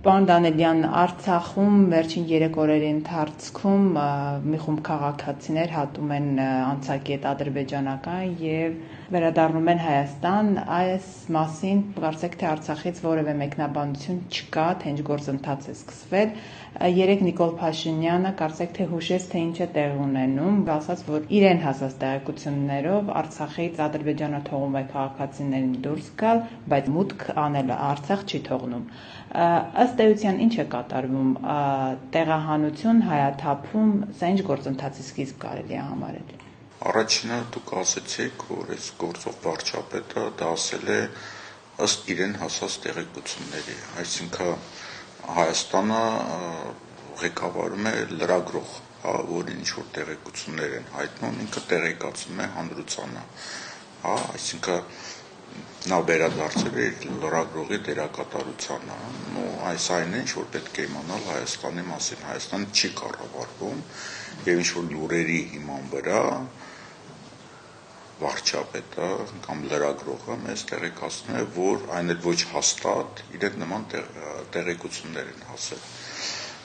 Պարոն Դանելյան, Արցախում վերջին 3 օրերի ընթացքում մի խումբ քաղաքացիներ հատում են անցակետ ադրբեջանական եւ վերադառնում են Հայաստան։ Այս մասին կարծեք թե Արցախից որևէ մեկնաբանություն չկա, թե ինչ գործընթաց է սկսվել։ Երեկ Նիկոլ Փաշինյանը կարծեք թե հուշեց, թե ինչ է տեղի ունենում, ասաց, որ իրեն հասած տեղեկություններով Արցախից Ադրբեջանը թողում է քաղաքացիներին դուրս գալ, բայց մուտք անելը Արցախ չի թողնում։ Ըստ էության ինչ է կատարվում, տեղահանություն, հայաթափում, սա ինչ գործընթացի սկիզբ կարելի է համարել։ Առաջինը դուք ասեցիք, որ այս գործող վարչապետը դա ասել է ըստ իրեն հասած տեղեկությունների, այսինքն Հայաստանը ղեկավարում է լրագրող, որ ինչ-որ տեղեկություններ են հայտնում, ինքը տեղեկացնում է հանրությանը, այսինքն նա վերադարձել է լրագրողի դերակատարությանը, այս այն է, որ պետք է իմանալ Հայաստանի մասին, Հայաստանը չի կառավարվում եւ ինչ-որ լուրերի հիման վրա վարչապետը կամ լրագրողը մեզ տեղեկացնում է, որ այն էլ ոչ հաստատ իրեն նման տեղեկություններ են հասել։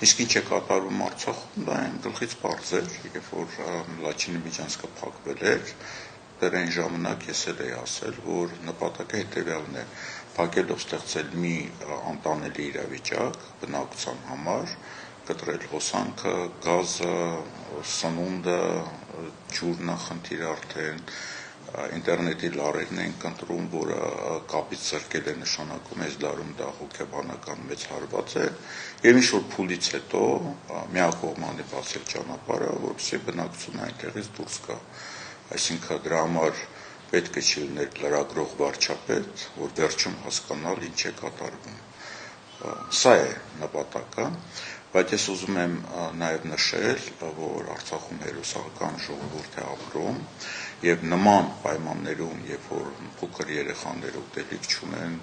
Իսկ ինչ է կատարվում Արցախում, դա այն գլխից պարզ էր, երբ որ Լաչինի միջանցքը փակվել էր, դեռ այն ժամանակ ես էլ էի ասել, որ նպատակը հետևյալն է՝ փակելով ստեղծել մի անտանելի իրավիճակ բնակության համար, կտրել հոսանքը, գազը, սնունդը, ջուրնախնդիր արդեն, ինտերնետի լարերն են կընտրում, որը կապից զրկել է նշանակում այս դարում դա հոգեբանական մեծ հարված է, եւ ինչ-որ փուլից հետո միակողմանի բացել ճանապարհը, որպեսզի բնակչությունը այնտեղից դուրս գա։ Այսինքն դրա համար պետք է չի լիներ լրագրող վարչապետ, որ վերջում հասկանալ ինչ է կատարվում։ Սա է նպատակը, բայց ես ուզում եմ նաև նշել, որ Արցախում հերոսական ժողովուրդ է ապրում եւ նման պայմաններում, երբ որ փոքր երեխաներ ուտելիք չունեն,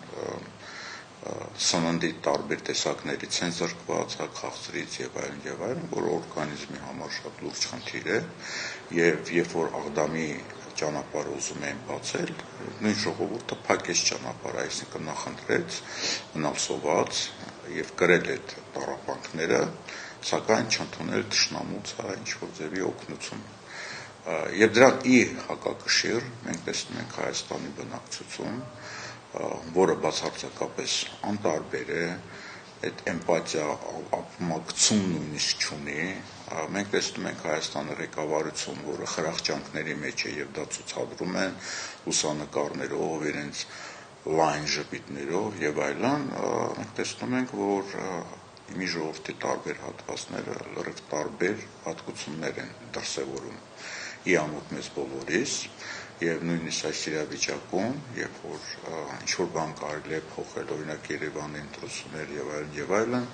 սննդի տարբեր տեսակներից են զրկված, քաղցրից եւ այլն, որ օրգանիզմի համար շատ լուրջ խնդիր է, եւ երբ որ Աղդամի ճանապարհը ուզում էին բացել, նույն ժողովուրդը փակեց ճանապարհը, այսինքն նախընտրեց մնալ սոված եւ կրել այդ տառապանքները, սակայն չընդունել թշնամուց ինչ-որ ձևի օգնություն։ Եվ դրան ի հակակշիռ մենք տեսնում ենք Հայաստանի բնակչություն, որը բացարձակապես անտարբեր է, այդ էմպաթիա ապմակցում նույնիսկ չունի, մենք տեսնում ենք Հայաստանի ղեկավարություն, որը խրախճանքների մեջ է եւ դա ցուցադրում են լուսանկարներով, իրենց լայն ժպիտներով եւ այլն, մենք տեսնում ենք, որ իմի ժողովրդի տարբեր հատվածները լրիվ տարբեր հատկություններ են դրսևորում իամոթ մեզ բոլորիս եւ նույնիսկ այս իրավիճակում, երբ որ ինչ-որ բան կարելի է փոխել, օրինակ Երևանի ընտրություններ եւ այլն,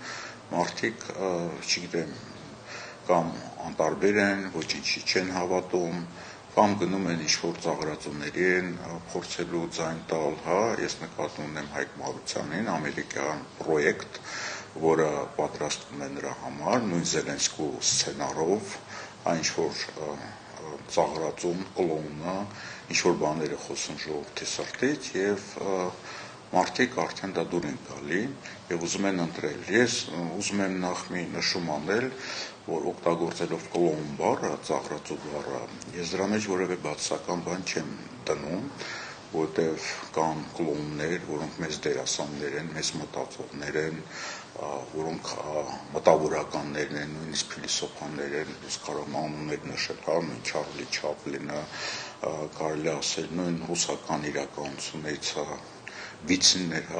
մարդիկ, չգիտեմ, կամ անտարբեր են, ոչինչի չեն հավատում, կամ գնում են ինչ-որ ծաղրածուների են փորձելու ձայն տալ, ես նկատում ունեմ Հայկ Մարությանին, ամերիկյան պրոյեկտ, որը պատրաստվում է նրա համար, նույն Զելենսկու սցենարով, ինչ-որ ծաղրածուն, կլոնը, ինչ-որ բաներ է խոսում ժողովրդի սրտից եւ մարդիկ արդեն դա դուր են գալի եւ ուզում են ընտրել։ Ես ուզում եմ նախ մի նշում անել, որ օգտագործելով կլոն բառը, ծաղրածու բառը, ես դրա մեջ որևէ բացասական բան չեմ դնում, որտեղ կան կլոններ, որոնք մեծ դերասաններ են, մեծ մտածողներ են, որոնք մտավորականներ են, նույնիսկ փիլիսոփաներ են, ես կարող եմ անուններ նշել, նույն Չարլի Չապլինը, կարելի ասել նույն ռուսական իրականությունից վիցիններ,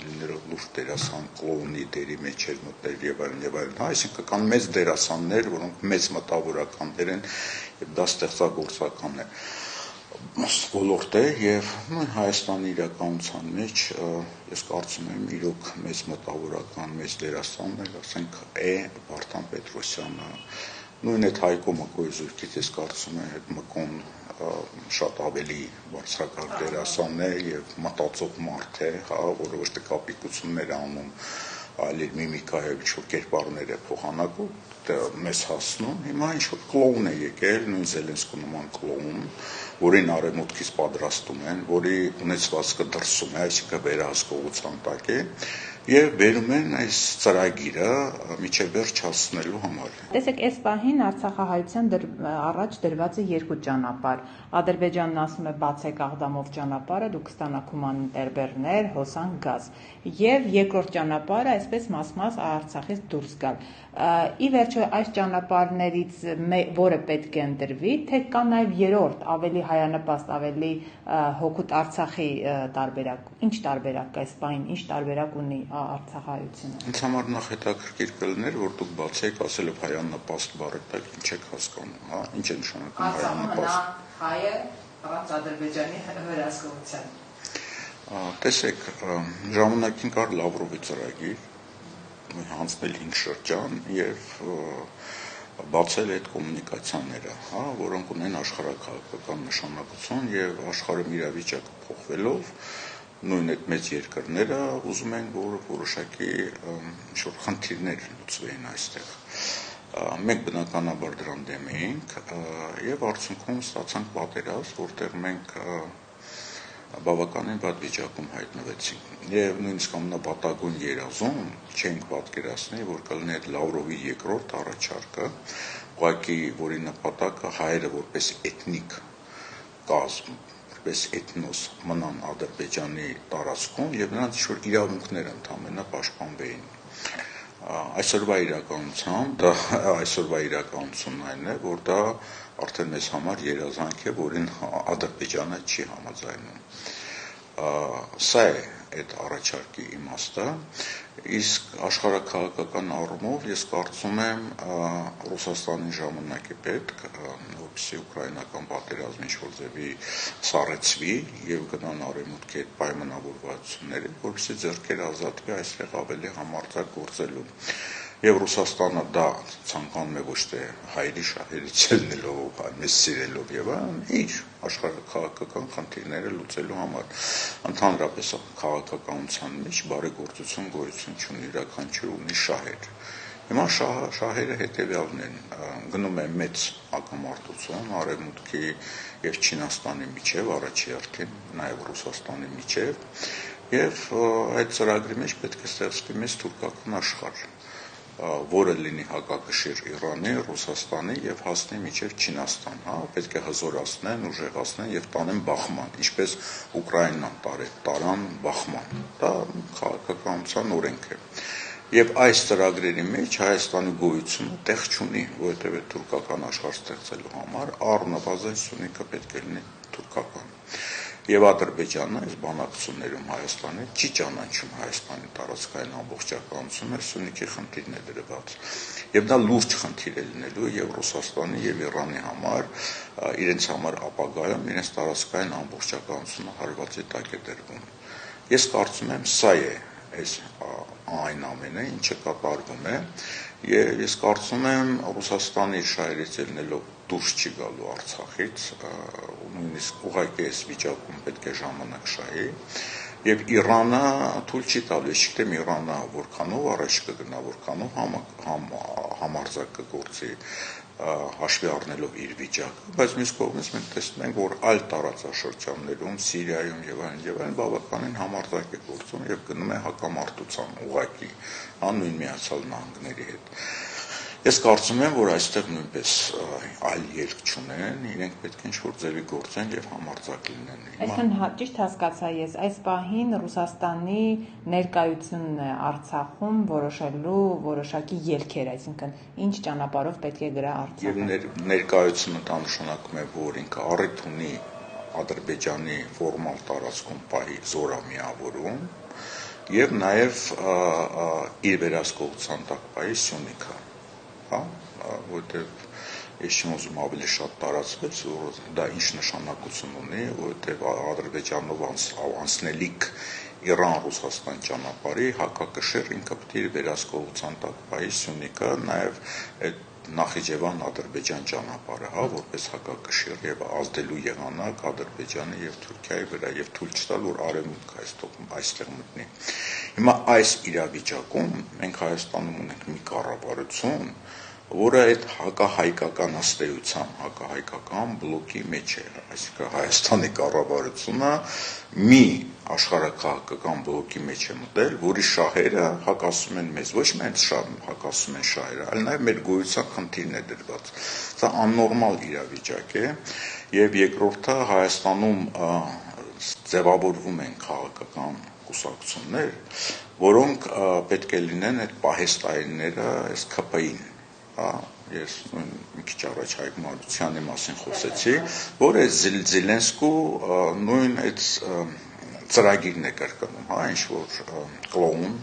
լինելով լուրջ դերասան կլոունի դերի մեջ էր մտնել եւ այլն, այսինքն կան մեծ դերասաններ, որոնք մեծ մտավորականներ են եւ դա ստեղծագործական է ոլորտ է եւ Հայաստանի իրականության մեջ ես կարծում եմ իրոք մեծ մտավորական, մեծ դերասաններ, ասենք Վարդան Պետրոսյանը, նույն այդ Հայկո Մկոյի զույգից ես կարծում եմ այդ Մկոն շատ ավելի բարձրակարգ դերասան է եւ մտածող մարդ է, որը ոչ թե կապիկություններ անում, այլ իր միմիկայով ինչ-որ կերպարներ է փոխանակում, մեզ հասնում, հիմա ինչ-որ կլոուն է եկել, նույն Զելենսկու նման կլոուն, որին արևմուտքից պատրաստում են, որի ունեցվածքը դրսում է, այսինքն վերահսկողության տակ է, եւ բերում են այս ծրագիրը միջև վերջ հասնելու համար։ Տեսեք, այս պահին Արցախահայության առաջ դրված է երկու ճանապարհ։ Ադրբեջանն ասում է բացեք Աղդամով ճանապարհը, դուք կստանաք հումանիտար հոսանք գազ։ Եվ երկրորդ ճանապարհը այսպես մաս-մաս Արցախից դուրս գալ։ Ի վերջո այս ճանապարհներից որը պետք է ընտրվի, թե կա նաև երրորդ, ավելի հայանպաստ, ավելի հօգուտ Արցախի տարբերակ։ Ինչ տարբերակ կա այս պահին, ինչ տարբերակ ունի Արցախահայությունը։ Ինձ համար նախ հետաքրքիր կլիներ, որ դուք բացեք ասելով հայանպաստ բառը, ինչ եք հասկանում, հա, ինչ է նշանակում հայանպաստ։ Հայը առանց Ադրբեջանի վերահսկողության։ Տեսեք, ժամանակին կար Լավրովի ծրագիր, հանձնել 5 շրջան եւ բացել այդ կոմունիկացիաները, հա, որոնք ունեն աշխարհաքաղաքական նշանակություն եւ աշխարհում իրավիճակը փոխվելով նույն այդ մեծ երկրները ուզում են, որ որոշակի ինչ-որ խնդիրներ լուծվեին այստեղ։ Մենք բնականաբար դրան դեմ էինք եւ արդյունքում ստացանք պատերազմ, որտեղ մենք բավականին վատ վիճակում հայտնվեցինք եւ նույնիսկ ամենապատագույն երազում չենք պատկերացնի, որ կլինի այդ Լավրովի երկրորդ առաջարկը, ուղղակի որի նպատակը հայերը որպես էթնիկ կազմ, որպես էթնոս մնան Ադրբեջանի տարածքում եւ նրանց ինչ-որ իրավունքներ ընդամենը պաշտպանվեին։ Այսօրվա իրականությունն այն է, որ դա արդեն մեզ համար երազանք է, որին Ադրբեջանը չի համաձայնում։ Սա է այդ առաջարկի իմաստը, իսկ աշխարհաքաղաքական առումով ես կարծում եմ Ռուսաստանի ժամանակ է պետք, որպեսզի ուկրաինական պատերազմը ինչ-որ ձևի սառեցվի եւ գնան արևմուտքի այդ պայմանավորվածությունները, որպեսզի ձեռքերը ազատվի այստեղ ավելի համարձակ գործելու։ Եվ Ռուսաստանը դա ցանկանում է ոչ թե հայերի շահերից ելնելով, մեզ սիրելով եւ իր աշխարհաքաղաքական խնդիրները լուծելու համար։ Ընդհանրապես քաղաքականության մեջ բարեգործություն գոյություն չունի, յուրաքանչյուր ունի շահեր։ Հիմա շահերը հետեւյալն են. գնում է մեծ հակամարտություն Արևմուտքի եւ Չինաստանի միջեւ, առաջի հերթին նաեւ Ռուսաստանի միջեւ, եւ այդ ծրագրի մեջ պետք է ստեղծվի մեծ թուրքական աշխարհ, որը լինի հակակշիռ Իրանի, Ռուսաստանի եւ հասնի մինչեւ Չինաստան, հա, պետք է հզորացնեն, ուժեղացնեն եւ տանեն բախման, ինչպես Ուկրաինան տարան բախման։ Դա քաղաքականության օրենք է։ Եվ այս ծրագրերի մեջ Հայաստանի գոյությունը տեղ չունի, որովհետեւ այդ թուրքական աշխարհ ստեղծելու համար առնվազն Սյունիքը պետք է լինի թուրքական։ Եվ Ադրբեջանը այս բանակցություններում Հայաստանի չի ճանաչում Հայաստանի տարածքային ամբողջականությունը, Սյունիքի խնդիրն է դրված։ Եվ դա լուրջ խնդիր է լինելու եւ Ռուսաստանի եւ Իրանի համար, իրենց համար ապագայում իրենց տարածքային ամբողջականությունը հարվածի տակ է դրվում։ Ես կարծում եմ սա է այս այն ամենը, ինչը կատարվում է, եւ ես կարծում եմ Ռուսաստանի շահերից ելնելով դուրս չի գալու Արցախից, նույնիսկ ուղղակի այս վիճակում պետք է ժամանակ շահի, եւ Իրանը թույլ չի տալու, չգիտեմ Իրանը որքանով առաջ կգնա, որքանով համարձակ կգործի հաշվի առնելով իր վիճակը, բայց մյուս կողմից մենք տեսնում ենք, որ այլ տարածաշրջաններում, Սիրիայում եւ այլն բավականին համարձակ է գործում եւ գնում է հակամարտության ուղղակի, նույն Միացյալ Նահանգների հետ։ Ես կարծում եմ, որ այստեղ նույնպես այլ ելք չունեն, իրենք պետք է ինչ-որ ձևի գործեն եւ համարձակ լինեն։ Այսինքն ճիշտ հասկացա ես, այս պահին Ռուսաստանի ներկայությունն է Արցախում որոշելու որոշակի ելքեր, այսինքն ինչ ճանապարհով պետք է գրա Արցախը։ Եվ ներկայությունը դա նշանակում է, որ ինքը առիթ ունի Ադրբեջանի ֆորմալ տարածքում պահի զորամիավորում եւ նաեւ իր վերահսկողության տակ պահի Սյունիքը, հա, որտեղ ես չեմ ուզում ավելի շատ տարածվեց, որ դա ինչ նշանակություն ունի, որտեղ Ադրբեջանով անցնելիք Իրան-Ռուսաստան ճանապարհի հակակշիռ ինքը պետք է իր վերահսկողության տակ պահի Սյունիքը, նաեւ այդ Նախիջևան Ադրբեջան ճանապարհը, հա, որպես հակակշիռ եւ ազդելու եղանակ Ադրբեջանի եւ Թուրքիայի վրա եւ թույլ չտալ, որ արևմուտքը այստեղ մտնի։ Հիմա այս իրավիճակում մենք Հայաստանում ունենք մի կառավարություն, որը այդ հակահայկական ըստեյության, հակահայկական բլոկի մեջ է, այսինքն Հայաստանի կառավարությունը մի աշխարհաքաղաքական բլոկի մեջ է մտել, որի շահերը հակասում են մեզ, ոչ միայն հակասում են շահերը, այլ նաև մեր գոյության խնդիրն է դրված։ Դա աննորմալ իրավիճակ է, եւ երկրորդը Հայաստանում ձևավորվում են քաղաքական կուսակցություններ, որոնք պետք է լինեն այդ պահեստայինները, այս ԿՊ-ին, ես մի քիչ առաջ Հայկ Մարությանի մասին խոսեցի, որը Զելենսկու նույն այդ ծրագիրն է կրկնում, ինչ որ կլոուն,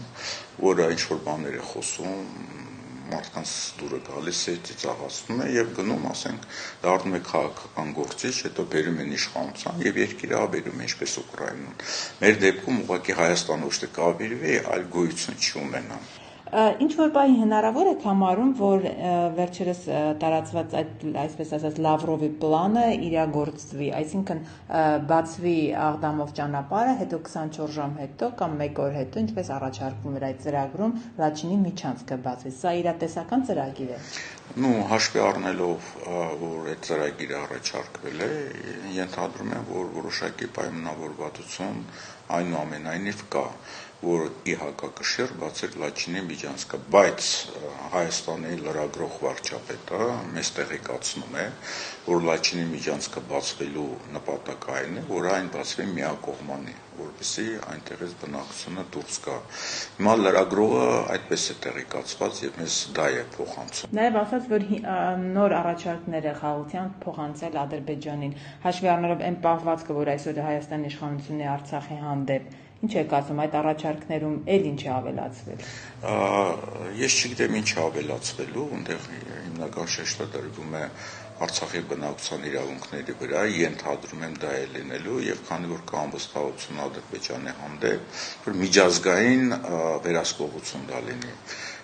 որը ինչ որ բաներ է խոսում, մարդկանց դուրը գալիս է, ծիծաղացնում է եւ գնում, ասենք, դառնում է քաղաքական գործիչ, հետո բերում են իշխանության եւ երկիրը աբերում է, ինչպես Ուկրաինան։ Մեր դեպքում ուղղակի Հայաստանը ոչ թե կավիրվի, այլ գոյություն չի ունենա։ Ինչ որ բանի հնարավոր է համարում, որ վերջերս տարածված այդ այսպես ասած Լավրովի պլանը իրագործվի, այսինքն բացվի Աղդամով ճանապարհը, հետո 24 ժամ հետո կամ 1 օր հետո, ինչպես առաջարկվում էր այդ ծրագրում, Լաչինի միջանցքը բացվի։ Սա իրատեսական ծրագիր է։ Հաշվի առնելով, որ այդ ծրագիրը առաջարկվել է, ենթադրում եմ, որ որոշակի պայմանավորվածություն այնուամենայնիվ կա, որ ի հակակշիռ բացել Լաչինի միջանցքը, բայց Հայաստանի լրագրող վարչապետը մեզ տեղեկացնում է, որ Լաչինի միջանցքը բացվելու նպատակը այն է, որ այն բացվի միակողմանի, որպեսզի այնտեղից բնակչությունը դուրս գա։ Հիմա լրագրողը այդպես է տեղեկացված եւ մեզ դա է փոխանցում։ Նաեւ ասաց, որ նոր առաջարկներ է խաղաղության փոխանցել Ադրբեջանին, հաշվի առնելով այն պահվածքը, որ այսօր Հայաստանի իշխանությունն է Արցախի հանդեպ, ինչ եք ասում, այդ առաջարկներում էլ ինչ է ավելացվել։ Ես չգիտեմ ինչ է ավելացվելու, այնտեղ հիմնական շեշտը դրվում է Արցախի բնակչության իրավունքների վրա, ենթադրում եմ դա է լինելու եւ քանի որ կա անվստահություն Ադրբեջանի հանդեպ, որ միջազգային վերահսկողություն դա լինի։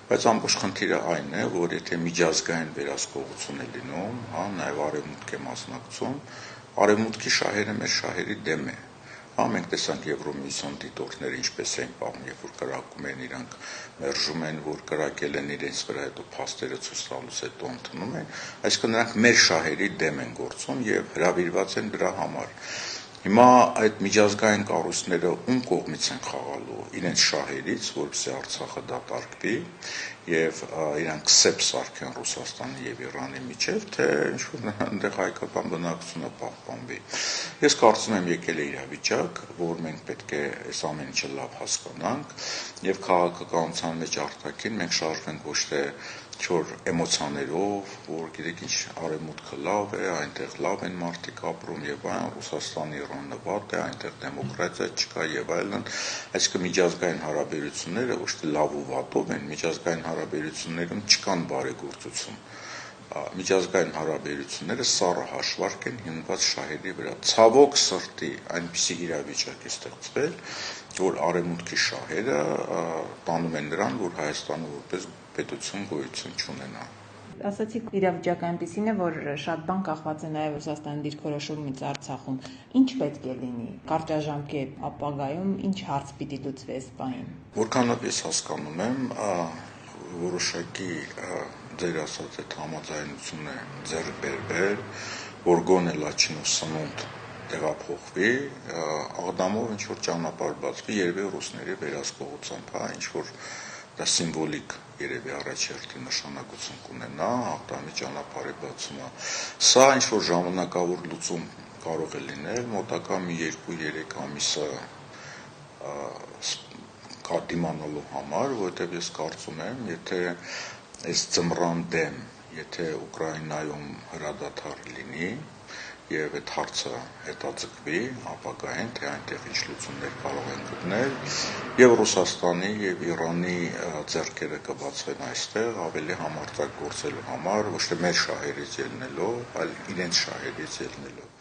Բայց ամբողջ խնդիրը այն է, որ եթե միջազգային վերահսկողություն է լինում, նաեւ արևմուտք է մասնակցում, արևմուտքի շահերը մեր շահերի դեմ է։ Մենք տեսանք Եվրոմիսիոն դիտորդները ինչպես են պահում, երբ որ կրակում են իրանք մերժում են, որ կրակել են իրենց վրա, հետո փաստերը ցույց տալուց հետո ընդունում են, այսինքն նրանք մեր շահերի դեմ են գործում եւ հրավիրված են դրա համար։ Հիմա այդ միջազգային կառույցները ում կողմից են խաղալու իրենց շահերից, որպեսզի Արցախը դատարկվի եւ իրանք սեպ սարքեն Ռուսաստանի եւ Իրանի միջեւ, թե ինչ-որ այնտեղ հայկական բնակչությունը պահպանվի։ Ես կարծում եմ եկել է իրավիճակ, որ մենք պետք է այս ամեն ինչը լավ հասկանանք եւ քաղաքականության մեջ արտաքին մենք շարժվենք ոչ թե չոր էմոցիաներով, որ գիտեք ինչ արևմուտքը լավ է, այնտեղ լավ են մարդիկ ապրում եւ այլն, Ռուսաստանի Իրանը վատ է, այնտեղ դեմոկրատիա չկա եւ այլն, այսինքն միջազգային հարաբերությունները ոչ թե լավ ու վատով են, միջազգային հարաբերություններում չկան բարեգործություն։ Միջազգային հարաբերությունները սառը հաշվարկ են հիմնված շահերի վրա։ Ցավոք սրտի այնպիսի իրավիճակ է ստեղծվել, որ արևմուտքի շահերը տանում են նրան, որ Հայաստանը որպես պետություն գոյություն չունենա։ Ասացիք իրավիճակը այնպիսին է, որ շատ բան կախված է նաև Ռուսաստանի դիրքորոշումից Արցախում։ Ինչ պետք է լինի կարճաժամկետ ապագայում, ինչ հարց պիտի լուծվի այս բանին։ Որքանով ես հասկանում եմ, որոշակի ձեր ասած այդ համաձայնությունը ձեռք բերվել, որ գոնե Լաչինով սնունդ տեղափոխվի, Աղդամով ինչ որ ճանապարհ բացվի երևի ռուսների վերահսկողությամբ, ինչ որ դա սիմվոլիկ երևի առաջերտի նշանակություն կունենա Աղդամի ճանապարհի բացումը։ Սա ինչ որ ժամանակավոր լուծում կարող է լինել, մոտակա մի 2-3 ամիսը դիմանալու համար, որովհետև ես կարծում եմ, եթե այս ձմռան դեմ, եթե Ուկրաինայում հրադադար լինի եւ այդ հարցը հետաձգվի ապագային, թե այնտեղ ինչ լուծումներ կարող են գտնել եւ Ռուսաստանի եւ Իրանի ձեռքերը կբացվեն այստեղ ավելի համարձակ գործելու համար, ոչ թե մեր շահերից ելնելով, այլ իրենց շահերից ելնելով։